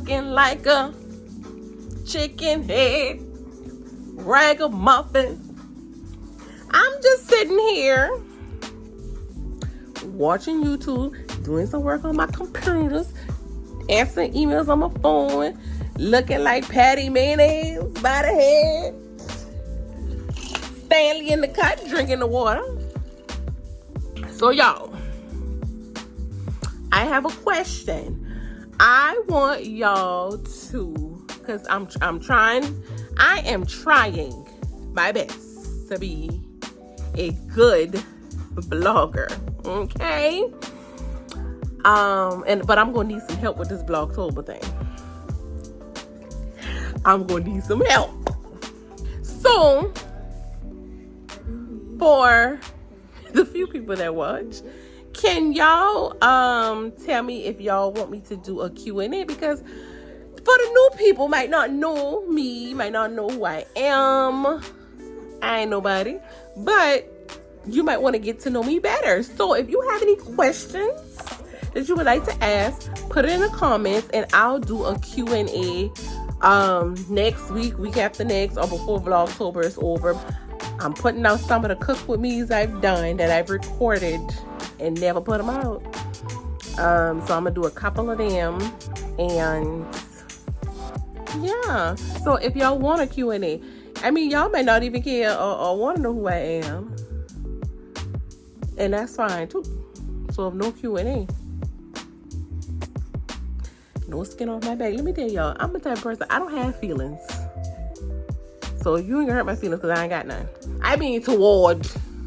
looking like a chicken head ragamuffin. I'm just sitting here watching YouTube, doing some work on my computers, answering emails on my phone, looking like Patty Mayonnaise by the head, Stanley in the cut, drinking the water. So y'all, I have a question. I want y'all to, because I am trying my best to be a good blogger, okay? But I'm gonna need some help with this Blogtober thing. I'm gonna need some help. So, for the few people that watch, can y'all tell me if y'all want me to do a Q&A? Because for the new people, might not know me, might not know who I am. I ain't nobody, but you might want to get to know me better. So if you have any questions that you would like to ask, put it in the comments and I'll do a Q&A next week after next, or before Vlogtober is over. I'm putting out some of the cook with me's I've done that I've recorded and never put them out. So I'm gonna do a couple of them, and yeah. So if y'all want a Q&A, I mean, y'all may not even care or want to know who I am, and that's fine too. So if no Q&A, no skin off my back. Let me tell y'all, I'm the type of person, I don't have feelings. So you ain't gonna hurt my feelings because I ain't got none. I mean, toward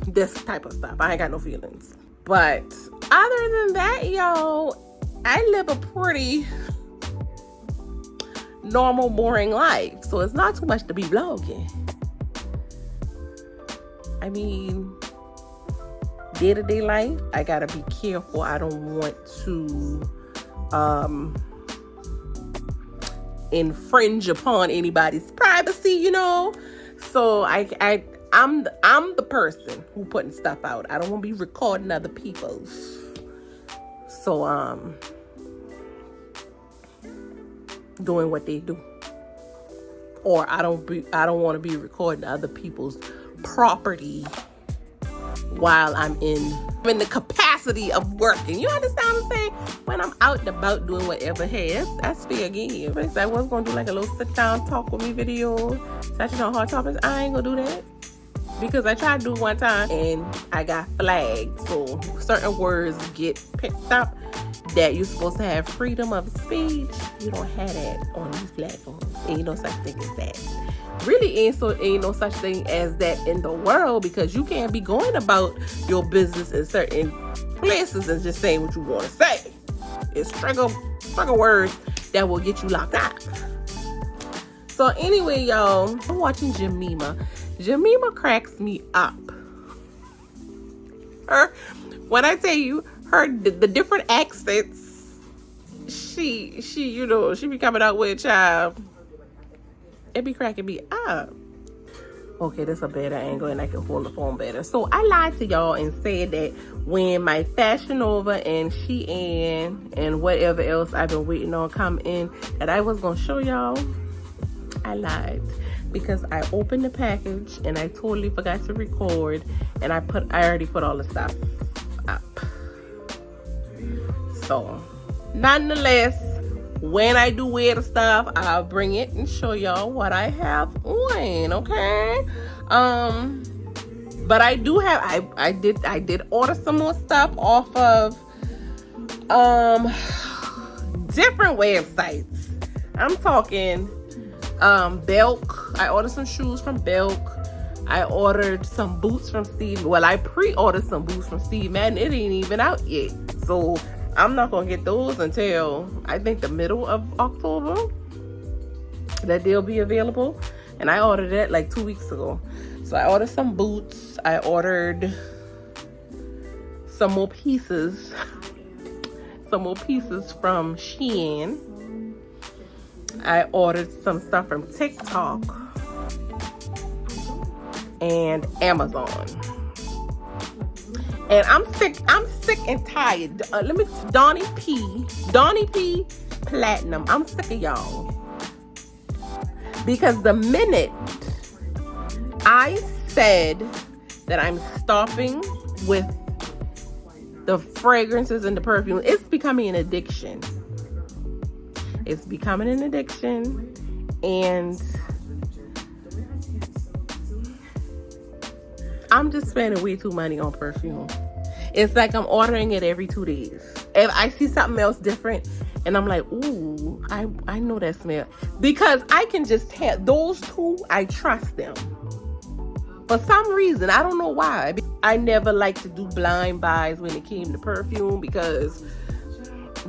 this type of stuff, I ain't got no feelings. But other than that, y'all, I live a pretty normal, boring life. So it's not too much to be vlogging. I mean, day-to-day life, I gotta be careful. I don't want to infringe upon anybody's privacy, you know. So I'm the person who putting stuff out. I don't want to be recording other people's. So doing what they do. Or I don't want to be recording other people's property while I'm in the capacity of working. You understand what I'm saying? When I'm out and about doing whatever, hey, that's fair game. But I was gonna do like a little sit down talk with me video, touching on hot topics. I ain't gonna do that because I tried to do it one time and I got flagged. So certain words get picked up that you're supposed to have freedom of speech. You don't have that on these platforms. Ain't no such thing as that. Really ain't no such thing as that in the world, because you can't be going about your business in certain places and just saying what you want to say. It's trigger words that will get you locked out. So anyway, y'all, I'm watching Jemima. Jemima cracks me up. When I tell you the different accents she you know, she be coming out with, child, it be cracking me up. Okay, that's a better angle and I can hold the phone better. So I lied to y'all and said that when my Fashion Nova and Shein and whatever else I've been waiting on come in, that I was gonna show y'all. I lied because I opened the package and I totally forgot to record, and I already put all the stuff up. So nonetheless, when I do wear the stuff, I'll bring it and show y'all what I have on, okay? But I do have, I did order some more stuff off of different websites. I'm talking Belk. I ordered some shoes from Belk. I ordered some boots from Steve. Well, I pre-ordered some boots from Steve Madden. It ain't even out yet. So I'm not gonna get those until I think the middle of October that they'll be available. And I ordered it like 2 weeks ago. So I ordered some boots. I ordered some more pieces. Some more pieces from Shein. I ordered some stuff from TikTok and Amazon. And I'm sick and tired. Donnie P platinum. I'm sick of y'all. Because the minute I said that I'm stopping with the fragrances and the perfume, it's becoming an addiction. It's becoming an addiction. And I'm just spending way too money on perfume. It's like I'm ordering it every 2 days. If I see something else different and I'm like, ooh, I know that smell. Because I can just tell those two, I trust them. For some reason, I don't know why. I never liked to do blind buys when it came to perfume because,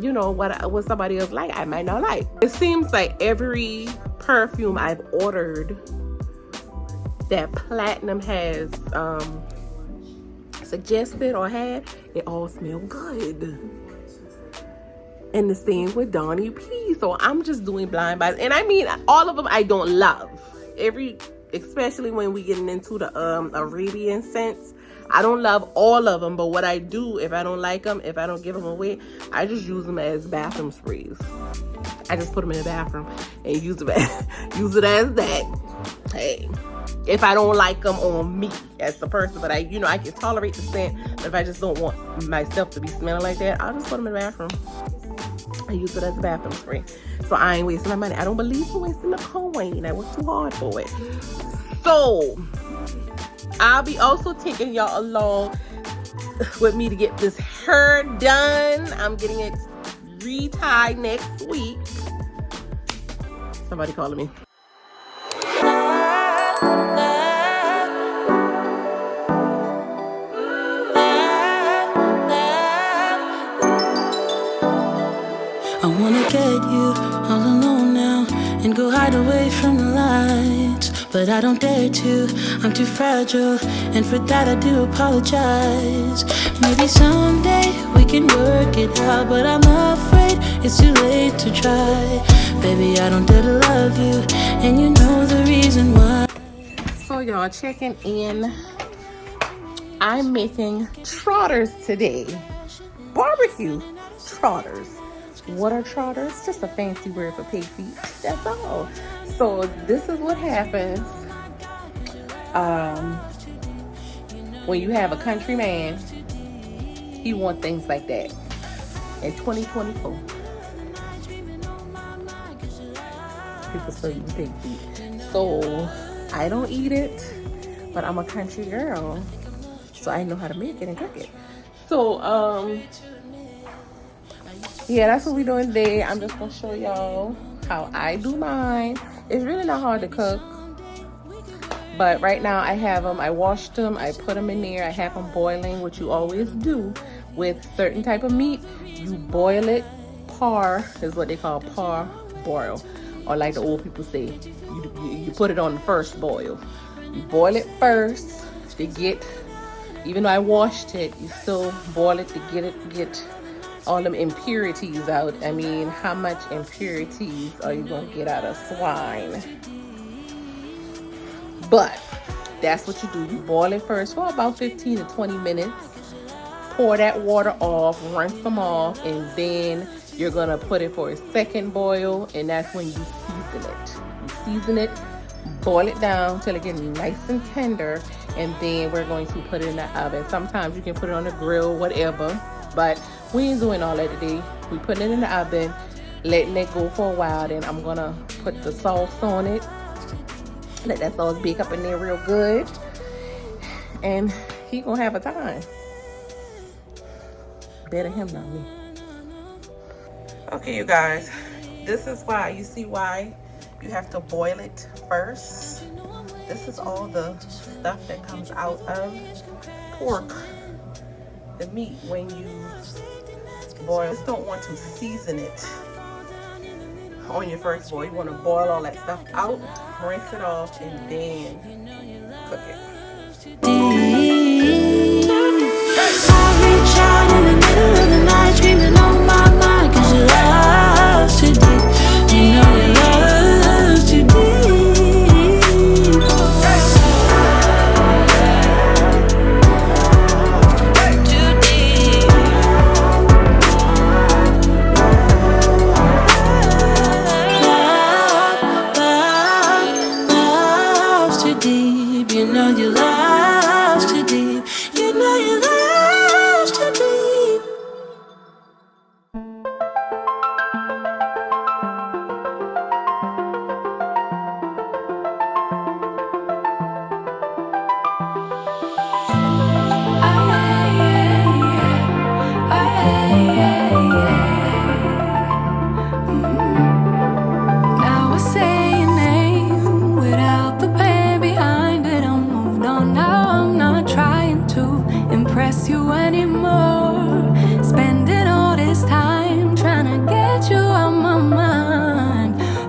you know, what somebody else like, I might not like. It seems like every perfume I've ordered that Platinum has suggested or had, it all smell good. And the same with Donnie P. So I'm just doing blind buys. And I mean, all of them I don't love. Especially when we getting into the Arabian scents. I don't love all of them, but what I do, if I don't like them, if I don't give them away, I just use them as bathroom sprays. I just put them in the bathroom and use it as that. Hey, if I don't like them on me as the person, but I can tolerate the scent, but if I just don't want myself to be smelling like that, I'll just put them in the bathroom. I use it as a bathroom spray. So I ain't wasting my money. I don't believe in wasting the coin. I worked too hard for it. So I'll be also taking y'all along with me to get this hair done. I'm getting it retied next week. Somebody calling me. I wanna get you all alone now and go hide away from the lights, but I don't dare to. I'm too fragile, and for that I do apologize. Maybe someday we can work it out, but I'm afraid it's too late to try. Baby, I don't dare to love you, and you know the reason why. So y'all checking in. I'm making Trotters today. Barbecue Trotters. What are Trotters? Just a fancy word for pig feet. That's all. So this is what happens when you have a country man. He wants things like that in 2024. People still eat pig feet. So I don't eat it, but I'm a country girl, so I know how to make it and cook it. So yeah, that's what we're doing today. I'm just gonna show y'all how I do mine. It's really not hard to cook, but right now I have them. I washed them, I put them in there, I have them boiling, which you always do with certain type of meat. You boil it. Par is what they call par boil, or like the old people say, you put it on the first boil. You boil it first to get, even though I washed it, you still boil it to get all them impurities out. I mean, how much impurities are you gonna get out of swine? But that's what you do. You boil it first for about 15 to 20 minutes. Pour that water off, rinse them off, and then you're gonna put it for a second boil, and that's when you season it. You season it, boil it down till it gets nice and tender, and then we're going to put it in the oven. Sometimes you can put it on the grill, whatever, but we ain't doing all that today. We putting it in the oven, letting it go for a while. Then I'm gonna put the sauce on it. Let that sauce bake up in there real good. And he gonna have a time. Better him than me. Okay, you guys. This is why, you see why you have to boil it first. This is all the stuff that comes out of pork. The meat when you boil. You just don't want to season it on your first boil. You want to boil all that stuff out, rinse it off, and then cook it. I reach out in the middle of the night, screaming on my mind, 'cause your love's too deep. You know your love's too deep.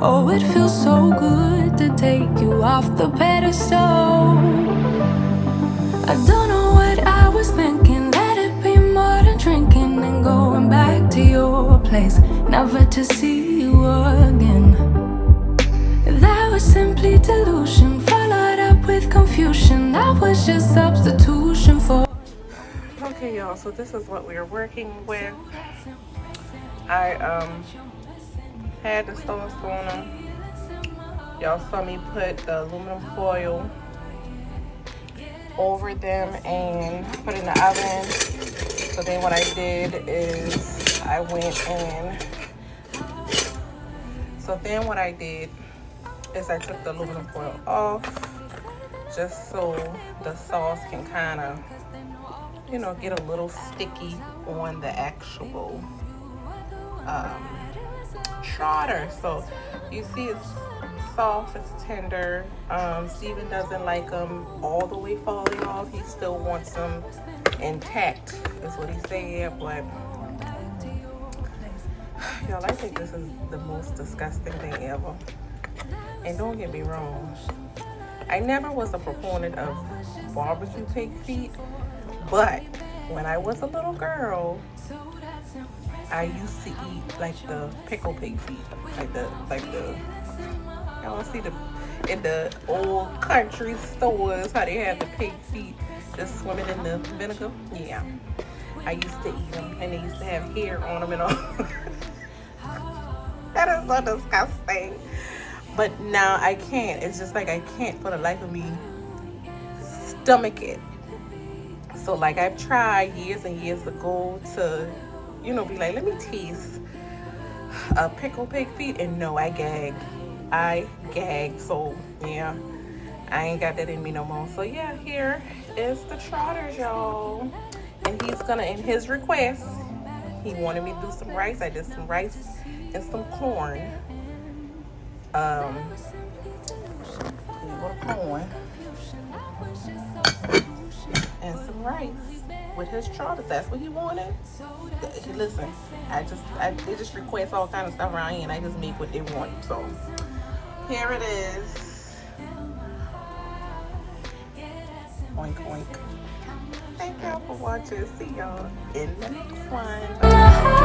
Oh, it feels so good to take you off the pedestal. I don't know what I was thinking. Let it be more than drinking and going back to your place, never to see you again. That was simply delusion, followed up with confusion. That was just substitution for. Okay, y'all, so this is what we're working with. I had the stones on them. Y'all saw me put the aluminum foil over them and put it in the oven. So then what I did is I went in. So then what I did is I took the aluminum foil off just so the sauce can kind of, you know, get a little sticky on the actual trotter. So you see it's soft, it's tender. Steven doesn't like them all the way falling off. He still wants them intact, is what he said. But y'all, I think this is the most disgusting thing ever. And don't get me wrong, I never was a proponent of barbecue pig feet, but when I was a little girl, I used to eat like the pickle pig feet, like the y'all see the in the old country stores how they have the pig feet just swimming in the vinegar. Yeah, I used to eat them, and they used to have hair on them and all. That is so disgusting. But now I can't. It's just like I can't for the life of me stomach it. So like I've tried years and years ago to, you know, be like, let me taste a pickle pig feet, and no, I gagged. So yeah, I ain't got that in me no more. So yeah, here is the Trotters, y'all. And he's gonna, in his request, he wanted me to do some rice. I did some rice and some corn. Corn and some rice with his Trotters. That's what he wanted. Listen, they just request all kind of stuff around here, and I just make what they want. So here it is. Oink oink. Thank y'all for watching. See y'all in the next one.